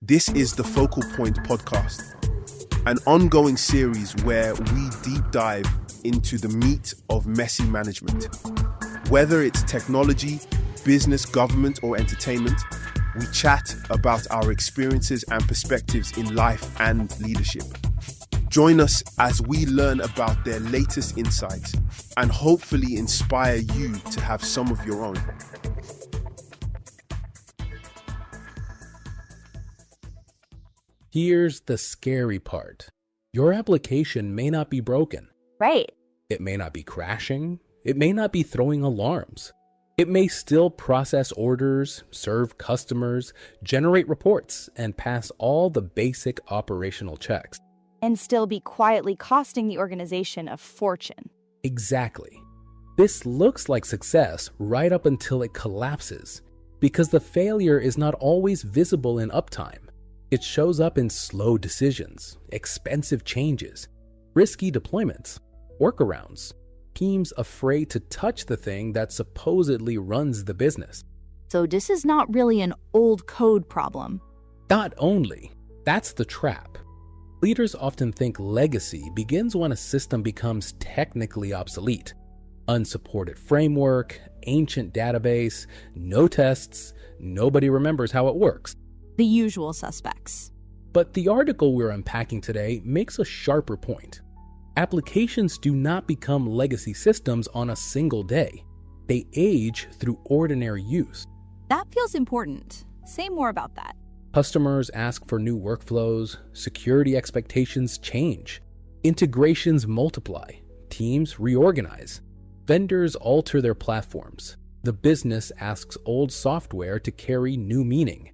This is the Focal Point podcast, an ongoing series where we deep dive into the meat of messy management. Whether it's technology, business, government, or entertainment, we chat about our experiences and perspectives in life and leadership. Join us as we learn about their latest insights and hopefully inspire you to have some of your own. Here's the scary part. Your application may not be broken. Right. It may not be crashing. It may not be throwing alarms. It may still process orders, serve customers, generate reports, and pass all the basic operational checks. And still be quietly costing the organization a fortune. Exactly. This looks like success right up until it collapses, because the failure is not always visible in uptime. It shows up in slow decisions, expensive changes, risky deployments, workarounds, teams afraid to touch the thing that supposedly runs the business. So this is not really an old code problem. Not only, that's the trap. Leaders often think legacy begins when a system becomes technically obsolete. Unsupported framework, ancient database, no tests, nobody remembers how it works. The usual suspects. But the article we're unpacking today makes a sharper point. Applications do not become legacy systems on a single day. They age through ordinary use. That feels important. Say more about that. Customers ask for new workflows, security expectations change, integrations multiply, teams reorganize, vendors alter their platforms, the business asks old software to carry new meaning.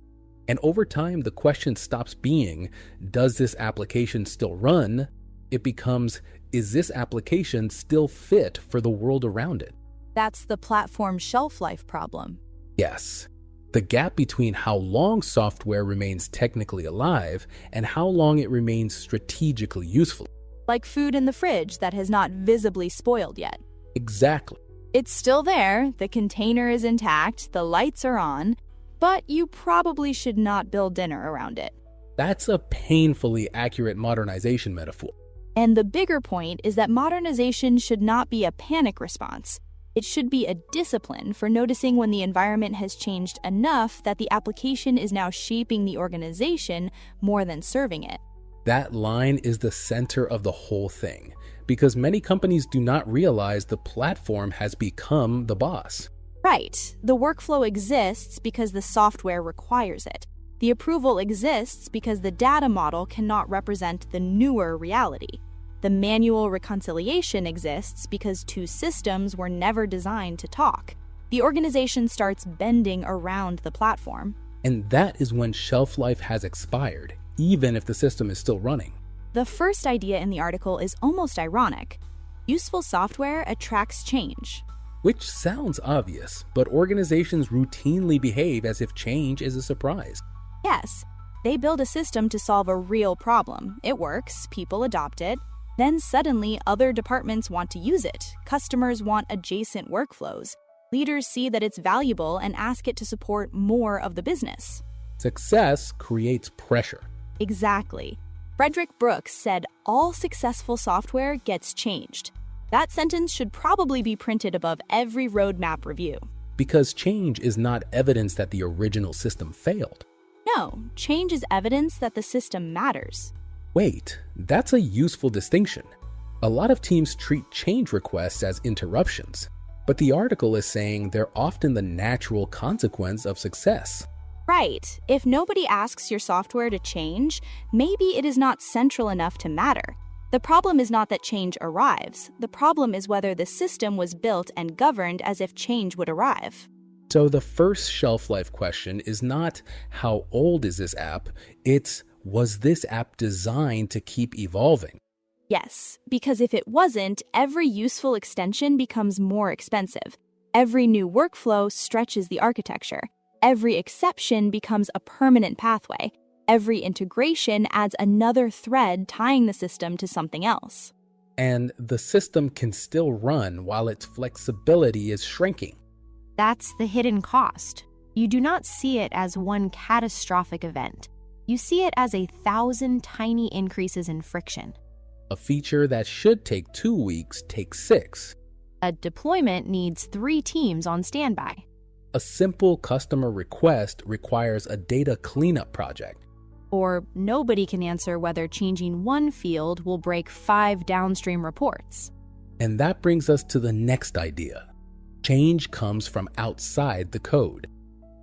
And over time, the question stops being, does this application still run? It becomes, is this application still fit for the world around it? That's the platform shelf life problem. Yes. The gap between how long software remains technically alive and how long it remains strategically useful. Like food in the fridge that has not visibly spoiled yet. Exactly. It's still there, the container is intact, the lights are on, but you probably should not build dinner around it. That's a painfully accurate modernization metaphor. And the bigger point is that modernization should not be a panic response. It should be a discipline for noticing when the environment has changed enough that the application is now shaping the organization more than serving it. That line is the center of the whole thing, because many companies do not realize the platform has become the boss. Right. The workflow exists because the software requires it. The approval exists because the data model cannot represent the newer reality. The manual reconciliation exists because two systems were never designed to talk. The organization starts bending around the platform. And that is when shelf life has expired, even if the system is still running. The first idea in the article is almost ironic. Useful software attracts change. Which sounds obvious, but organizations routinely behave as if change is a surprise. Yes, they build a system to solve a real problem. It works, people adopt it. Then suddenly other departments want to use it. Customers want adjacent workflows. Leaders see that it's valuable and ask it to support more of the business. Success creates pressure. Exactly. Frederick Brooks said all successful software gets changed. That sentence should probably be printed above every roadmap review. Because change is not evidence that the original system failed. No, change is evidence that the system matters. Wait, that's a useful distinction. A lot of teams treat change requests as interruptions, but the article is saying they're often the natural consequence of success. Right. If nobody asks your software to change, maybe it is not central enough to matter. The problem is not that change arrives. The problem is whether the system was built and governed as if change would arrive. So the first shelf life question is not how old is this app, it's was this app designed to keep evolving? Yes, because if it wasn't, every useful extension becomes more expensive. Every new workflow stretches the architecture. Every exception becomes a permanent pathway. Every integration adds another thread tying the system to something else. And the system can still run while its flexibility is shrinking. That's the hidden cost. You do not see it as one catastrophic event. You see it as 1,000 tiny increases in friction. A feature that should take 2 weeks takes 6. A deployment needs 3 teams on standby. A simple customer request requires a data cleanup project. Or nobody can answer whether changing one field will break 5 downstream reports. And that brings us to the next idea. Change comes from outside the code.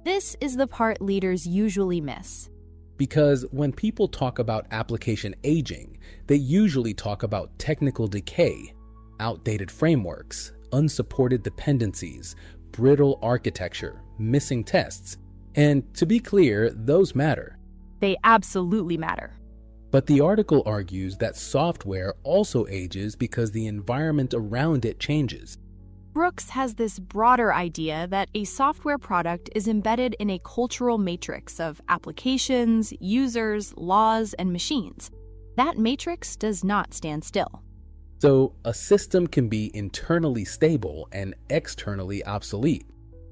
This is the part leaders usually miss. Because when people talk about application aging, they usually talk about technical decay, outdated frameworks, unsupported dependencies, brittle architecture, missing tests. And to be clear, those matter. They absolutely matter. But the article argues that software also ages because the environment around it changes. Brooks has this broader idea that a software product is embedded in a cultural matrix of applications, users, laws, and machines. That matrix does not stand still. So a system can be internally stable and externally obsolete.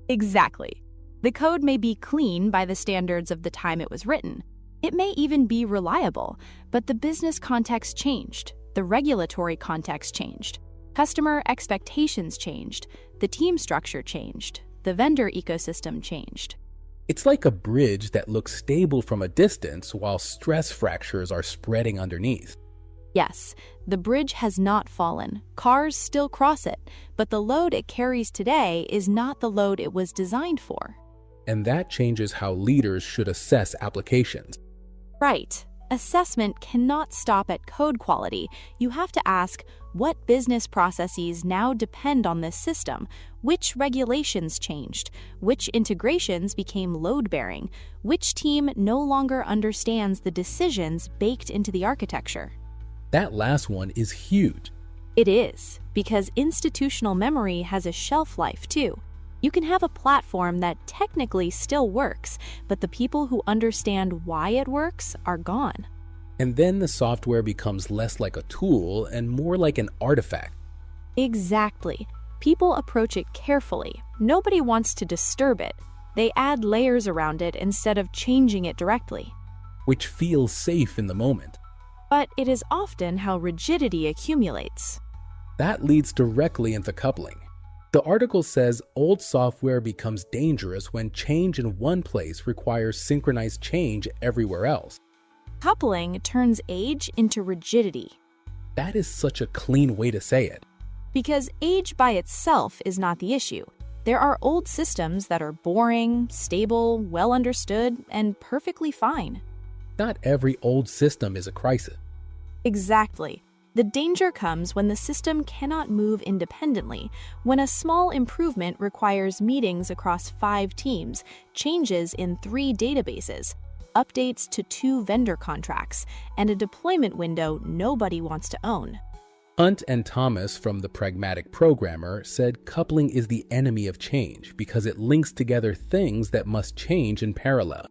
Exactly. The code may be clean by the standards of the time it was written. It may even be reliable, but the business context changed, the regulatory context changed. Customer expectations changed, the team structure changed, the vendor ecosystem changed. It's like a bridge that looks stable from a distance while stress fractures are spreading underneath. Yes, the bridge has not fallen. Cars still cross it, but the load it carries today is not the load it was designed for. And that changes how leaders should assess applications. Right. Assessment cannot stop at code quality. You have to ask, what business processes now depend on this system? Which regulations changed? Which integrations became load-bearing? Which team no longer understands the decisions baked into the architecture? That last one is huge. It is, because institutional memory has a shelf life too. You can have a platform that technically still works, but the people who understand why it works are gone. And then the software becomes less like a tool and more like an artifact. Exactly. People approach it carefully. Nobody wants to disturb it. They add layers around it instead of changing it directly. Which feels safe in the moment. But it is often how rigidity accumulates. That leads directly into coupling. The article says old software becomes dangerous when change in one place requires synchronized change everywhere else. Coupling turns age into rigidity. That is such a clean way to say it. Because age by itself is not the issue. There are old systems that are boring, stable, well understood, and perfectly fine. Not every old system is a crisis. Exactly. The danger comes when the system cannot move independently, when a small improvement requires meetings across 5 teams, changes in 3 databases, updates to 2 vendor contracts, and a deployment window nobody wants to own. Hunt and Thomas from The Pragmatic Programmer said coupling is the enemy of change because it links together things that must change in parallel.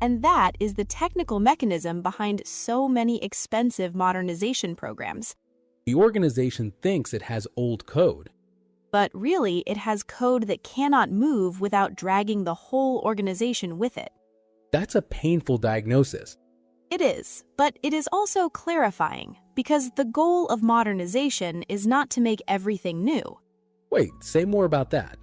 And that is the technical mechanism behind so many expensive modernization programs. The organization thinks it has old code. But really, it has code that cannot move without dragging the whole organization with it. That's a painful diagnosis. It is, but it is also clarifying, because the goal of modernization is not to make everything new. Wait, say more about that.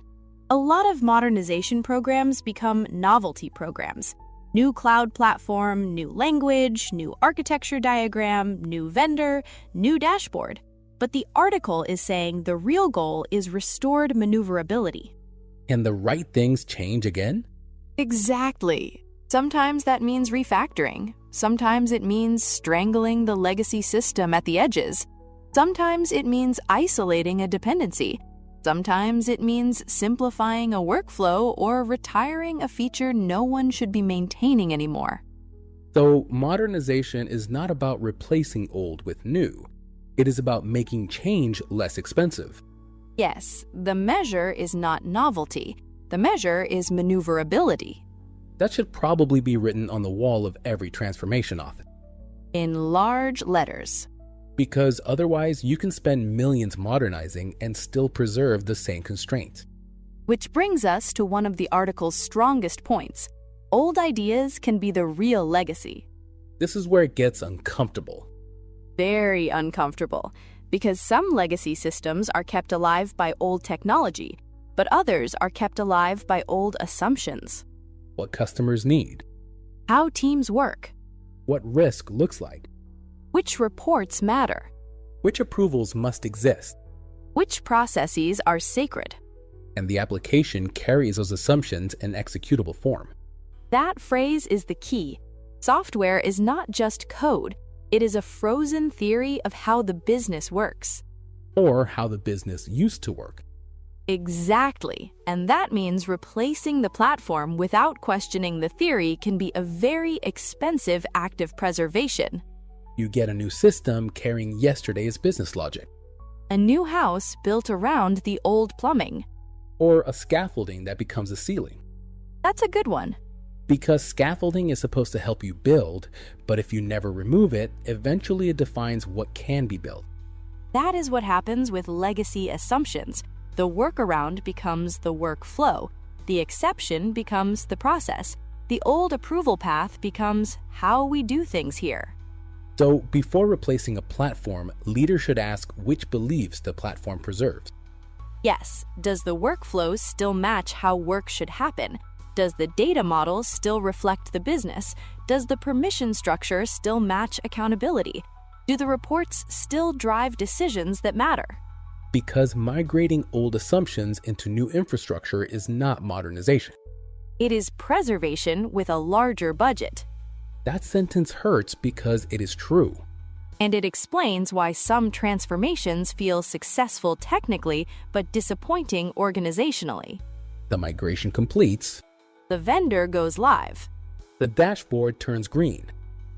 A lot of modernization programs become novelty programs. New cloud platform, new language, new architecture diagram, new vendor, new dashboard. But the article is saying the real goal is restored maneuverability. And the right things change again? Exactly. Sometimes that means refactoring. Sometimes it means strangling the legacy system at the edges. Sometimes it means isolating a dependency. Sometimes it means simplifying a workflow or retiring a feature no one should be maintaining anymore. So modernization is not about replacing old with new. It is about making change less expensive. Yes, the measure is not novelty. The measure is maneuverability. That should probably be written on the wall of every transformation office. In large letters. Because otherwise you can spend millions modernizing and still preserve the same constraints. Which brings us to one of the article's strongest points. Old ideas can be the real legacy. This is where it gets uncomfortable. Very uncomfortable, because some legacy systems are kept alive by old technology, but others are kept alive by old assumptions. What customers need, How teams work, what risk looks like, which reports matter, which approvals must exist, which processes are sacred. and the application carries those assumptions in executable form. That phrase is the key. Software is not just code, it is a frozen theory of how the business works. Or how the business used to work. Exactly, and that means replacing the platform without questioning the theory can be a very expensive act of preservation. You get a new system carrying yesterday's business logic, A new house built around the old plumbing. or a scaffolding that becomes a ceiling. That's a good one. Because scaffolding is supposed to help you build, but if you never remove it, eventually it defines what can be built. That is what happens with legacy assumptions. The workaround becomes the workflow. The exception becomes the process. The old approval path becomes how we do things here. So before replacing a platform, leaders should ask which beliefs the platform preserves. Yes, does the workflow still match how work should happen? Does the data model still reflect the business? Does the permission structure still match accountability? Do the reports still drive decisions that matter? Because migrating old assumptions into new infrastructure is not modernization. It is preservation with a larger budget. That sentence hurts because it is true. And it explains why some transformations feel successful technically but disappointing organizationally. The migration completes. The vendor goes live, The dashboard turns green.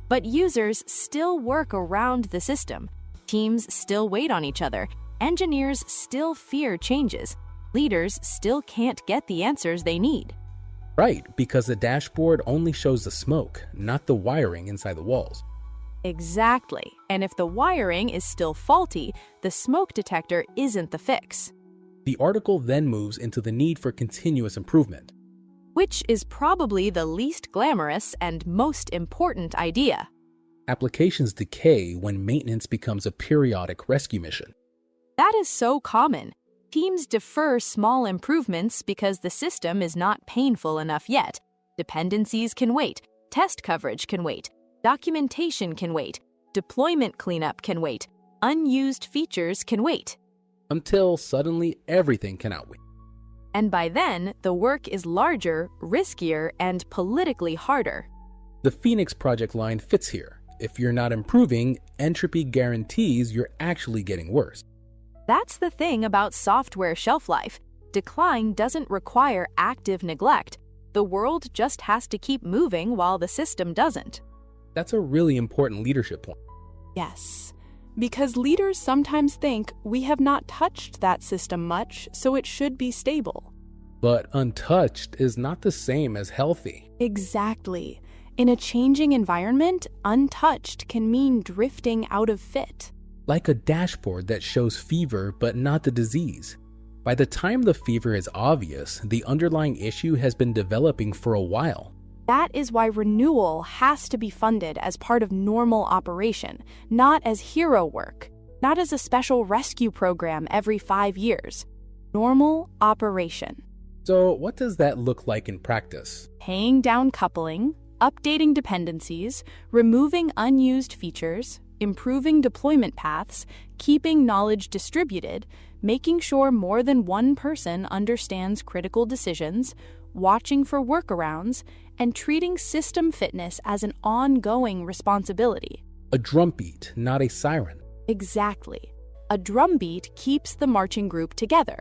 but users still work around the system. Teams still wait on each other. Engineers still fear changes. Leaders still can't get the answers they need. Right, because the dashboard only shows the smoke, not the wiring inside the walls. Exactly. And if the wiring is still faulty, the smoke detector isn't the fix. The article then moves into the need for continuous improvement. Which is probably the least glamorous and most important idea. Applications decay when maintenance becomes a periodic rescue mission. That is so common. Teams defer small improvements because the system is not painful enough yet. Dependencies can wait. Test coverage can wait. Documentation can wait. Deployment cleanup can wait. Unused features can wait. Until suddenly everything can outwait. And by then, the work is larger, riskier, and politically harder. The Phoenix project line fits here. If you're not improving, entropy guarantees you're actually getting worse. That's the thing about software shelf life. Decline doesn't require active neglect. The world just has to keep moving while the system doesn't. That's a really important leadership point. Yes, because leaders sometimes think we have not touched that system much, so it should be stable. But untouched is not the same as healthy. Exactly. In a changing environment, untouched can mean drifting out of fit. Like a dashboard that shows fever but not the disease. By the time the fever is obvious, the underlying issue has been developing for a while. That is why renewal has to be funded as part of normal operation, not as hero work, not as a special rescue program every 5 years. Normal operation. So what does that look like in practice? Paying down coupling, updating dependencies, removing unused features, improving deployment paths, keeping knowledge distributed, making sure more than one person understands critical decisions, watching for workarounds, and treating system fitness as an ongoing responsibility. A drumbeat, not a siren. Exactly. A drumbeat keeps the marching group together.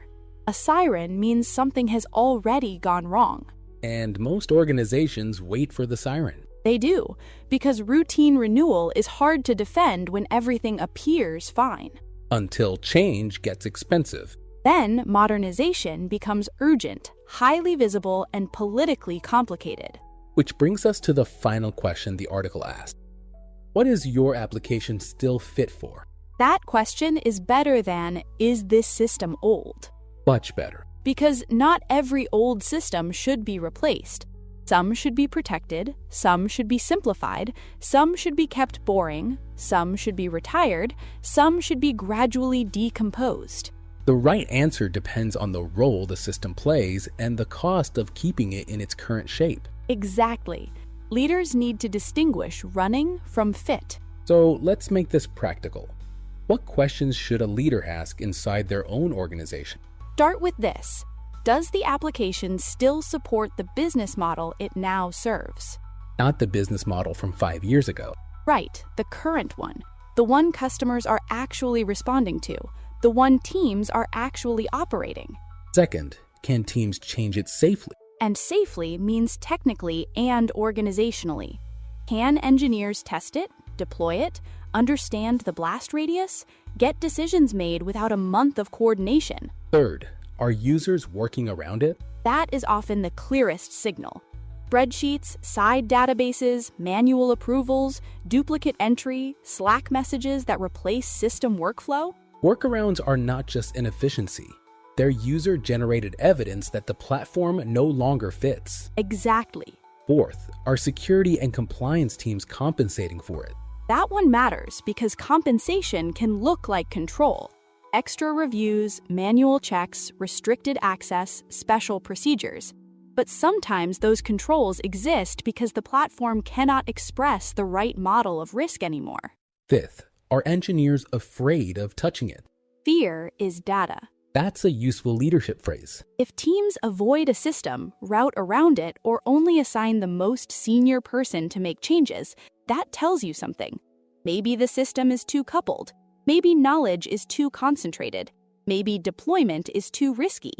A siren means something has already gone wrong. And most organizations wait for the siren. They do, because routine renewal is hard to defend when everything appears fine. Until change gets expensive. Then modernization becomes urgent, highly visible, and politically complicated. Which brings us to the final question the article asked. What is your application still fit for? That question is better than, is this system old? Much better. Because not every old system should be replaced. Some should be protected, some should be simplified, some should be kept boring, some should be retired, some should be gradually decomposed. The right answer depends on the role the system plays and the cost of keeping it in its current shape. Exactly. Leaders need to distinguish running from fit. So let's make this practical. What questions should a leader ask inside their own organization? Start with this. Does the application still support the business model it now serves? Not the business model from 5 years ago. Right, the current one. The one customers are actually responding to. The one teams are actually operating. Second, can teams change it safely? And safely means technically and organizationally. Can engineers test it, deploy it, understand the blast radius, get decisions made without a month of coordination? Third, are users working around it? That is often the clearest signal. Spreadsheets, side databases, manual approvals, duplicate entry, Slack messages that replace system workflow? Workarounds are not just inefficiency. They're user-generated evidence that the platform no longer fits. Exactly. Fourth, are security and compliance teams compensating for it? That one matters because compensation can look like control. Extra reviews, manual checks, restricted access, special procedures. But sometimes those controls exist because the platform cannot express the right model of risk anymore. Fifth, are engineers afraid of touching it? Fear is data. That's a useful leadership phrase. If teams avoid a system, route around it, or only assign the most senior person to make changes, that tells you something. Maybe the system is too coupled. Maybe knowledge is too concentrated. Maybe deployment is too risky.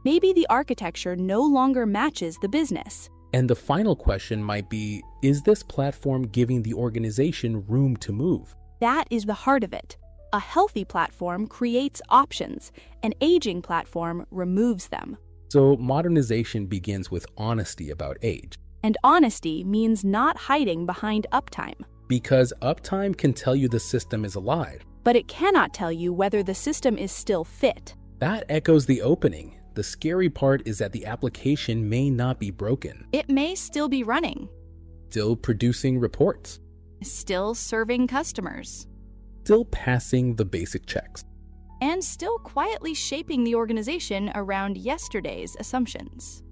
Maybe the architecture no longer matches the business. And the final question might be, is this platform giving the organization room to move? That is the heart of it. A healthy platform creates options. An aging platform removes them. So modernization begins with honesty about age. And honesty means not hiding behind uptime. Because uptime can tell you the system is alive. But it cannot tell you whether the system is still fit. That echoes the opening. The scary part is that the application may not be broken. It may still be running, Still producing reports. still serving customers, Still passing the basic checks. and still quietly shaping the organization around yesterday's assumptions.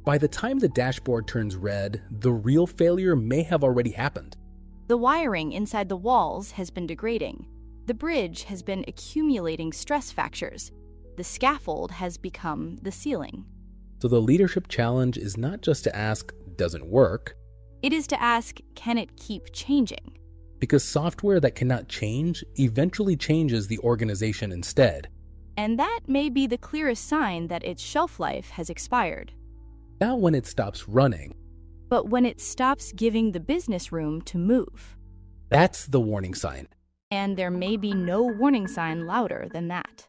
By the time the dashboard turns red, the real failure may have already happened. The wiring inside the walls has been degrading. The bridge has been accumulating stress fractures. The scaffold has become the ceiling. So the leadership challenge is not just to ask, does it work? It is to ask, can it keep changing? Because software that cannot change eventually changes the organization instead. And that may be the clearest sign that its shelf life has expired. Not when it stops running. But when it stops giving the business room to move. That's the warning sign. And there may be no warning sign louder than that.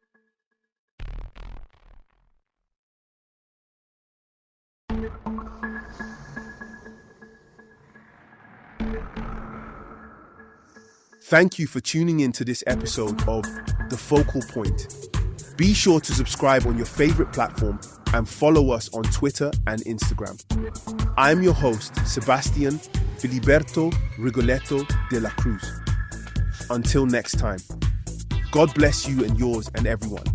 Thank you for tuning in to this episode of The Focal Point. Be sure to subscribe on your favorite platform and follow us on Twitter and Instagram. I'm your host, Sebastian Filiberto Rigoletto de la Cruz. Until next time, God bless you and yours and everyone.